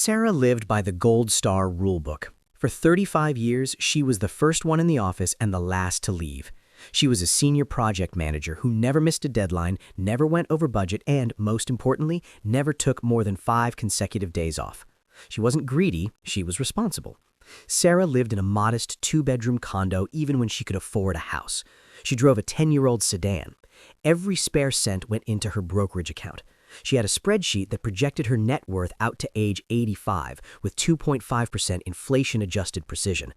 Sarah lived by the Gold Star rulebook. For 35 years, she was the first one in the office and the last to leave. She was a senior project manager who never missed a deadline, never went over budget, and, most importantly, never took more than 5 consecutive days off. She wasn't greedy, she was responsible. Sarah lived in a modest 2-bedroom condo even when she could afford a house. She drove a 10-year-old sedan. Every spare cent went into her brokerage account. She had a spreadsheet that projected her net worth out to age 85 with 2.5% inflation-adjusted precision.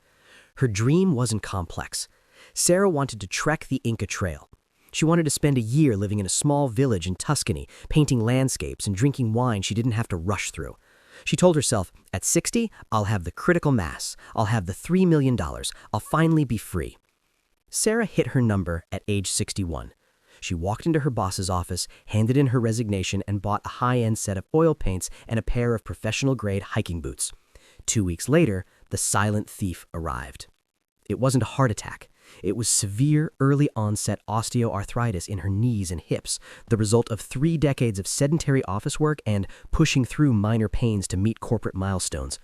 Her dream wasn't complex. Sarah wanted to trek the Inca Trail. She wanted to spend a year living in a small village in Tuscany, painting landscapes and drinking wine she didn't have to rush through. She told herself, at 60, I'll have the critical mass. I'll have the $3 million. I'll finally be free. Sarah hit her number at age 61. She walked into her boss's office, handed in her resignation, and bought a high-end set of oil paints and a pair of professional-grade hiking boots. 2 weeks later, the silent thief arrived. It wasn't a heart attack. It was severe, early-onset osteoarthritis in her knees and hips, the result of 3 decades of sedentary office work and pushing through minor pains to meet corporate milestones.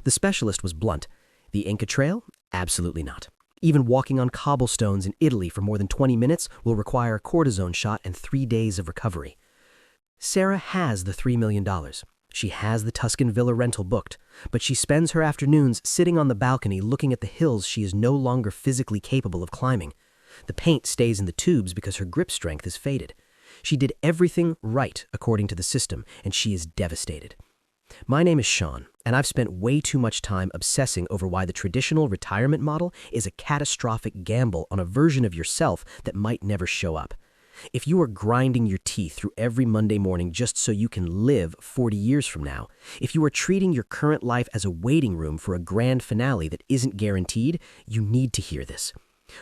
The specialist was blunt. The Inca Trail? Absolutely not. Even walking on cobblestones in Italy for more than 20 minutes will require a cortisone shot and 3 days of recovery. Sarah has the $3 million. She has the Tuscan villa rental booked, but she spends her afternoons sitting on the balcony looking at the hills she is no longer physically capable of climbing. The paint stays in the tubes because her grip strength is faded. She did everything right according to the system, and she is devastated. My name is Shawn, and I've spent way too much time obsessing over why the traditional retirement model is a catastrophic gamble on a version of yourself that might never show up. If you are grinding your teeth through every Monday morning just so you can live 40 years from now, if you are treating your current life as a waiting room for a grand finale that isn't guaranteed, you need to hear this.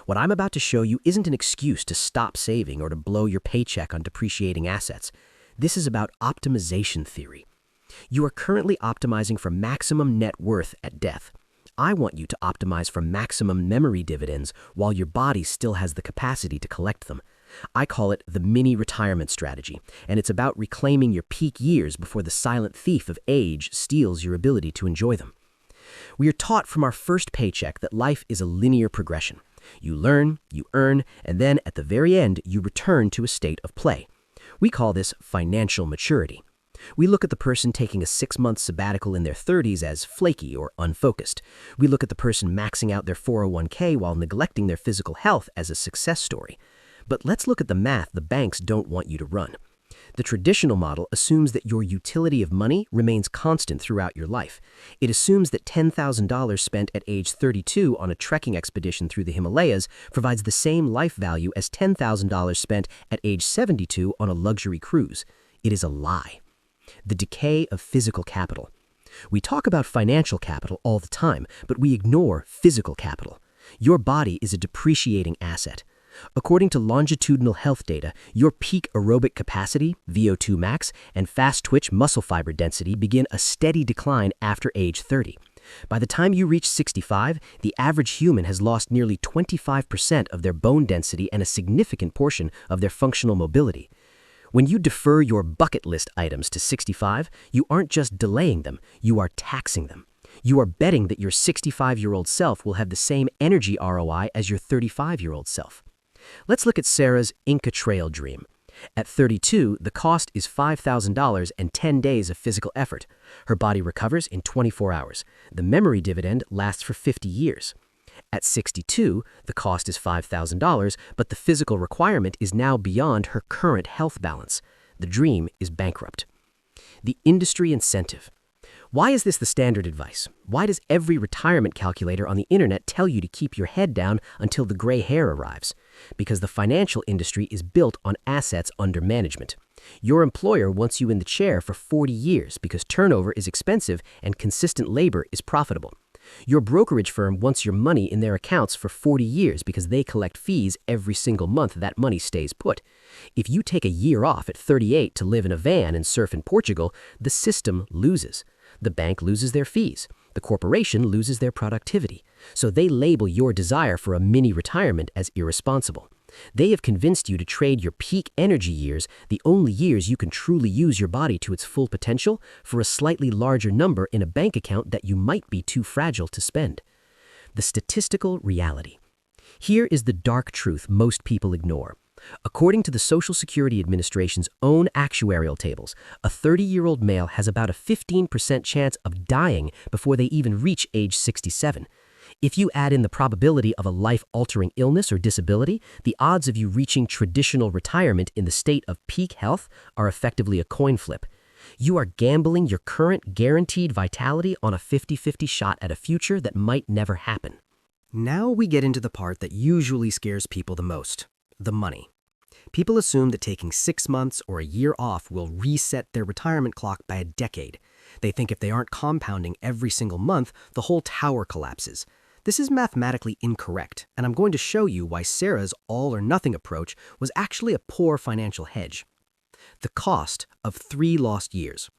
What I'm about to show you isn't an excuse to stop saving or to blow your paycheck on depreciating assets. This is about optimization theory. You are currently optimizing for maximum net worth at death. I want you to optimize for maximum memory dividends while your body still has the capacity to collect them. I call it the mini retirement strategy, and it's about reclaiming your peak years before the silent thief of age steals your ability to enjoy them. We are taught from our first paycheck that life is a linear progression. You learn, you earn, and then at the very end, you return to a state of play. We call this financial maturity. We look at the person taking a 6-month sabbatical in their 30s as flaky or unfocused. We look at the person maxing out their 401k while neglecting their physical health as a success story. But let's look at the math the banks don't want you to run. The traditional model assumes that your utility of money remains constant throughout your life. It assumes that $10,000 spent at age 32 on a trekking expedition through the Himalayas provides the same life value as $10,000 spent at age 72 on a luxury cruise. It is a lie. The decay of physical capital. We talk about financial capital all the time, but we ignore physical capital. Your body is a depreciating asset. According to longitudinal health data, your peak aerobic capacity, VO2 max, and fast twitch muscle fiber density begin a steady decline after age 30. By the time you reach 65, the average human has lost nearly 25% of their bone density and a significant portion of their functional mobility. When you defer your bucket list items to 65, you aren't just delaying them, you are taxing them. You are betting that your 65-year-old self will have the same energy ROI as your 35-year-old self. Let's look at Sarah's Inca Trail dream. At 32, the cost is $5,000 and 10 days of physical effort. Her body recovers in 24 hours. The memory dividend lasts for 50 years. At 62, the cost is $5,000, but the physical requirement is now beyond her current health balance. The dream is bankrupt. The industry incentive. Why is this the standard advice? Why does every retirement calculator on the internet tell you to keep your head down until the gray hair arrives? Because the financial industry is built on assets under management. Your employer wants you in the chair for 40 years because turnover is expensive and consistent labor is profitable. Your brokerage firm wants your money in their accounts for 40 years because they collect fees every single month that money stays put. If you take a year off at 38 to live in a van and surf in Portugal, the system loses. The bank loses their fees. The corporation loses their productivity. So they label your desire for a mini retirement as irresponsible. They have convinced you to trade your peak energy years, the only years you can truly use your body to its full potential, for a slightly larger number in a bank account that you might be too fragile to spend. The statistical reality. Here is the dark truth most people ignore. According to the Social Security Administration's own actuarial tables, a 30-year-old male has about a 15% chance of dying before they even reach age 67. If you add in the probability of a life-altering illness or disability, the odds of you reaching traditional retirement in the state of peak health are effectively a coin flip. You are gambling your current guaranteed vitality on a 50-50 shot at a future that might never happen. Now we get into the part that usually scares people the most, the money. People assume that taking 6 months or a year off will reset their retirement clock by a decade. They think if they aren't compounding every single month, the whole tower collapses. This is mathematically incorrect, and I'm going to show you why Sarah's all-or-nothing approach was actually a poor financial hedge. The cost of 3 lost years.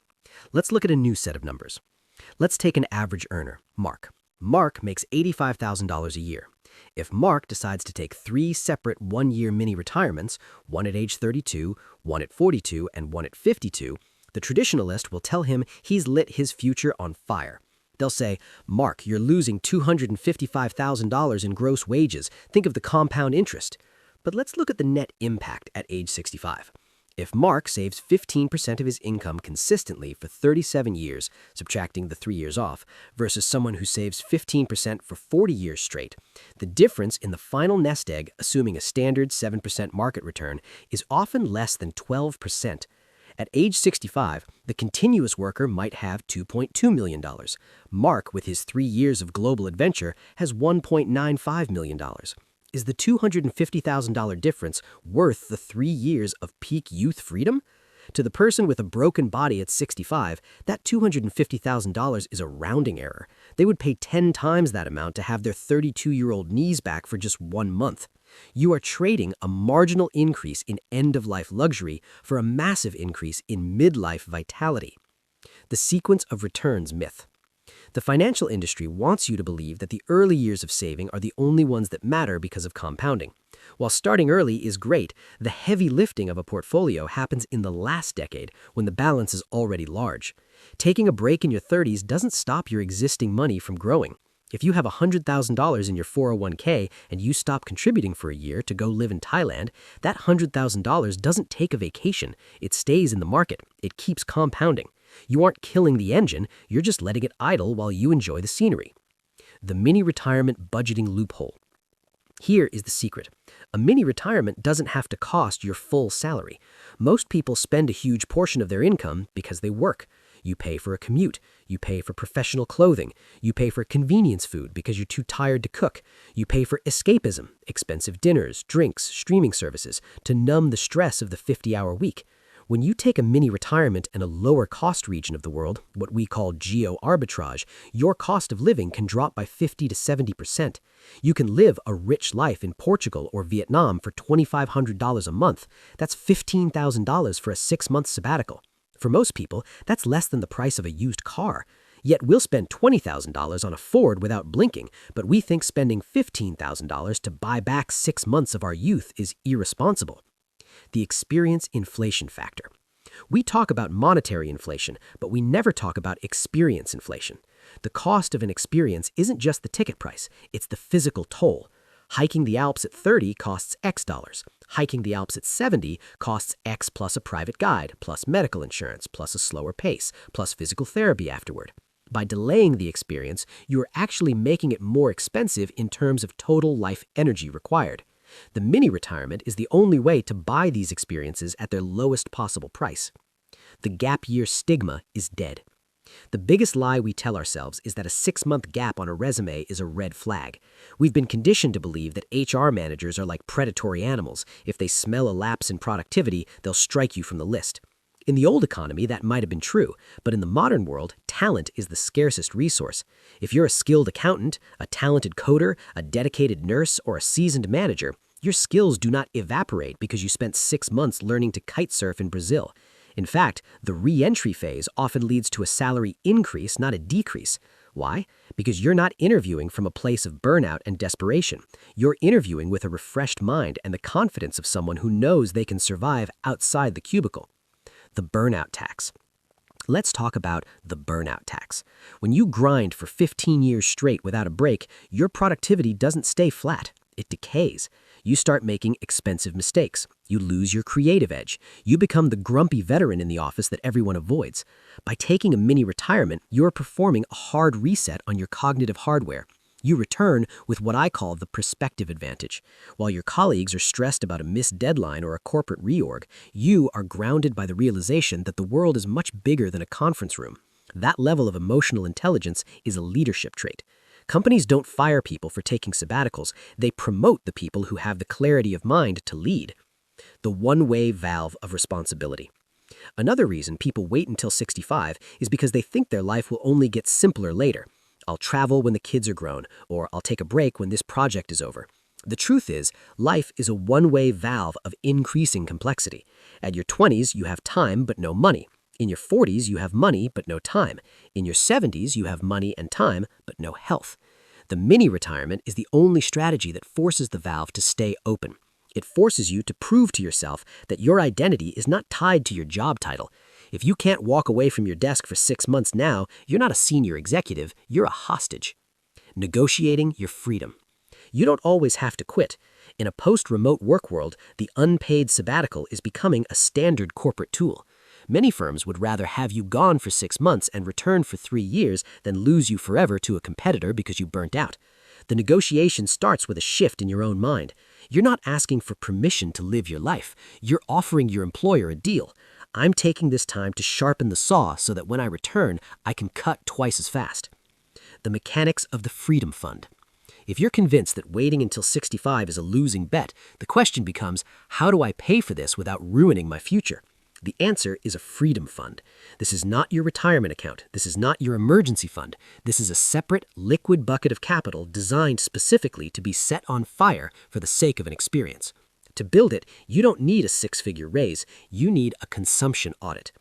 Let's look at a new set of numbers. Let's take an average earner, Mark. Mark makes $85,000 a year. If Mark decides to take 3 separate one-year mini-retirements, one at age 32, one at 42, and one at 52, the traditionalist will tell him he's lit his future on fire. They'll say, Mark, you're losing $255,000 in gross wages. Think of the compound interest. But let's look at the net impact at age 65. If Mark saves 15% of his income consistently for 37 years, subtracting the 3 years off, versus someone who saves 15% for 40 years straight, the difference in the final nest egg, assuming a standard 7% market return, is often less than 12%. At age 65, the continuous worker might have $2.2 million. Mark, with his 3 years of global adventure, has $1.95 million. Is the $250,000 difference worth the 3 years of peak youth freedom? To the person with a broken body at 65, that $250,000 is a rounding error. They would pay 10 times that amount to have their 32-year-old knees back for just 1 month. You are trading a marginal increase in end-of-life luxury for a massive increase in midlife vitality. The sequence of returns myth. The financial industry wants you to believe that the early years of saving are the only ones that matter because of compounding. While starting early is great, the heavy lifting of a portfolio happens in the last decade when the balance is already large. Taking a break in your 30s doesn't stop your existing money from growing. If you have $100,000 in your 401k and you stop contributing for a year to go live in Thailand, that $100,000 doesn't take a vacation. It stays in the market. It keeps compounding. You aren't killing the engine, you're just letting it idle while you enjoy the scenery. The mini-retirement budgeting loophole. Here is the secret. A mini-retirement doesn't have to cost your full salary. Most people spend a huge portion of their income because they work. You pay for a commute. You pay for professional clothing. You pay for convenience food because you're too tired to cook. You pay for escapism, expensive dinners, drinks, streaming services, to numb the stress of the 50-hour week. When you take a mini-retirement in a lower-cost region of the world, what we call geo-arbitrage, your cost of living can drop by 50 to 70%. You can live a rich life in Portugal or Vietnam for $2,500 a month. That's $15,000 for a 6-month sabbatical. For most people, that's less than the price of a used car. Yet we'll spend $20,000 on a Ford without blinking, but we think spending $15,000 to buy back 6 months of our youth is irresponsible. The experience inflation factor. We talk about monetary inflation, but we never talk about experience inflation. The cost of an experience isn't just the ticket price, it's the physical toll. Hiking the Alps at 30 costs X dollars. Hiking the Alps at 70 costs X plus a private guide, plus medical insurance, plus a slower pace, plus physical therapy afterward. By delaying the experience, you are actually making it more expensive in terms of total life energy required. The mini-retirement is the only way to buy these experiences at their lowest possible price. The gap year stigma is dead. The biggest lie we tell ourselves is that a 6-month gap on a resume is a red flag. We've been conditioned to believe that HR managers are like predatory animals. If they smell a lapse in productivity, they'll strike you from the list. In the old economy, that might have been true, but in the modern world, talent is the scarcest resource. If you're a skilled accountant, a talented coder, a dedicated nurse, or a seasoned manager, your skills do not evaporate because you spent 6 months learning to kite surf in Brazil. In fact, the re-entry phase often leads to a salary increase, not a decrease. Why? Because you're not interviewing from a place of burnout and desperation. You're interviewing with a refreshed mind and the confidence of someone who knows they can survive outside the cubicle. The burnout tax. Let's talk about the burnout tax. When you grind for 15 years straight without a break, your productivity doesn't stay flat. It decays. You start making expensive mistakes. You lose your creative edge. You become the grumpy veteran in the office that everyone avoids. By taking a mini retirement, you're performing a hard reset on your cognitive hardware. You return with what I call the perspective advantage. While your colleagues are stressed about a missed deadline or a corporate reorg, you are grounded by the realization that the world is much bigger than a conference room. That level of emotional intelligence is a leadership trait. Companies don't fire people for taking sabbaticals. They promote the people who have the clarity of mind to lead. The one-way valve of responsibility. Another reason people wait until 65 is because they think their life will only get simpler later. I'll travel when the kids are grown, or I'll take a break when this project is over. The truth is, life is a one-way valve of increasing complexity. At your 20s, you have time but no money. In your 40s, you have money but no time. In your 70s, you have money and time but no health. The mini-retirement is the only strategy that forces the valve to stay open. It forces you to prove to yourself that your identity is not tied to your job title. If you can't walk away from your desk for 6 months now, you're not a senior executive, you're a hostage. Negotiating your freedom. You don't always have to quit. In a post-remote work world, the unpaid sabbatical is becoming a standard corporate tool. Many firms would rather have you gone for 6 months and return for 3 years than lose you forever to a competitor because you burnt out. The negotiation starts with a shift in your own mind. You're not asking for permission to live your life. You're offering your employer a deal. I'm taking this time to sharpen the saw so that when I return, I can cut twice as fast. The mechanics of the Freedom Fund. If you're convinced that waiting until 65 is a losing bet, the question becomes, how do I pay for this without ruining my future? The answer is a freedom fund. This is not your retirement account. This is not your emergency fund. This is a separate, liquid bucket of capital designed specifically to be set on fire for the sake of an experience. To build it, you don't need a 6-figure raise. You need a consumption audit.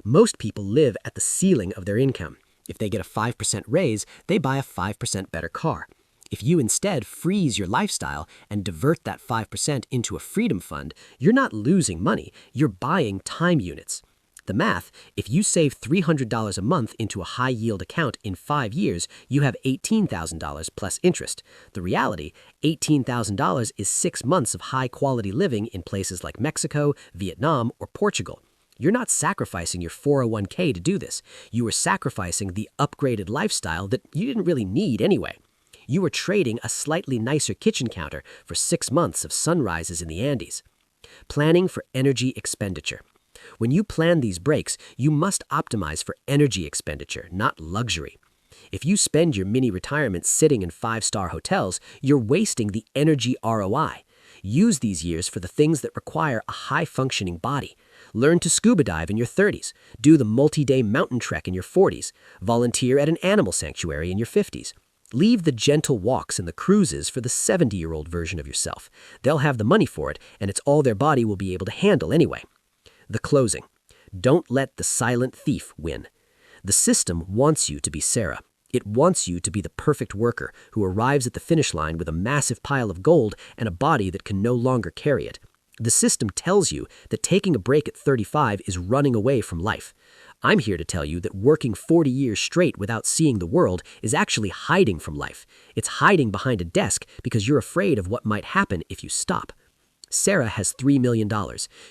Most people live at the ceiling of their income. If they get a 5% raise, they buy a 5% better car. If you instead freeze your lifestyle and divert that 5% into a freedom fund, you're not losing money, you're buying time units. The math, if you save $300 a month into a high-yield account in 5 years, you have $18,000 plus interest. The reality, $18,000 is 6 months of high-quality living in places like Mexico, Vietnam, or Portugal. You're not sacrificing your 401k to do this. You are sacrificing the upgraded lifestyle that you didn't really need anyway. You are trading a slightly nicer kitchen counter for 6 months of sunrises in the Andes. Planning for energy expenditure. When you plan these breaks, you must optimize for energy expenditure, not luxury. If you spend your mini retirement sitting in 5-star hotels, you're wasting the energy ROI. Use these years for the things that require a high-functioning body. Learn to scuba dive in your 30s. Do the multi-day mountain trek in your 40s. Volunteer at an animal sanctuary in your 50s. Leave the gentle walks and the cruises for the 70-year-old version of yourself. They'll have the money for it, and it's all their body will be able to handle anyway. The closing. Don't let the silent thief win. The system wants you to be Sarah. It wants you to be the perfect worker who arrives at the finish line with a massive pile of gold and a body that can no longer carry it. The system tells you that taking a break at 35 is running away from life. I'm here to tell you that working 40 years straight without seeing the world is actually hiding from life. It's hiding behind a desk because you're afraid of what might happen if you stop. Sarah has $3 million.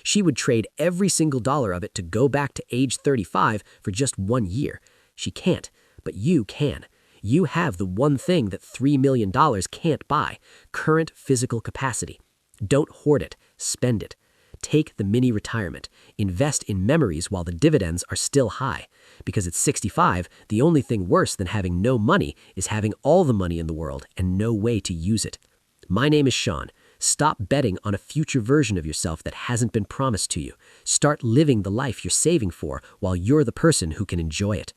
She would trade every single dollar of it to go back to age 35 for just 1 year. She can't, but you can. You have the one thing that $3 million can't buy: current physical capacity. Don't hoard it, spend it. Take the mini retirement. Invest in memories while the dividends are still high. Because at 65, the only thing worse than having no money is having all the money in the world and no way to use it. My name is Shawn. Stop betting on a future version of yourself that hasn't been promised to you. Start living the life you're saving for while you're the person who can enjoy it.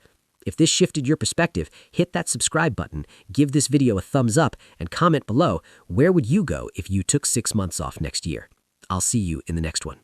If this shifted your perspective, hit that subscribe button, give this video a thumbs up, and comment below, where would you go if you took 6 months off next year? I'll see you in the next one.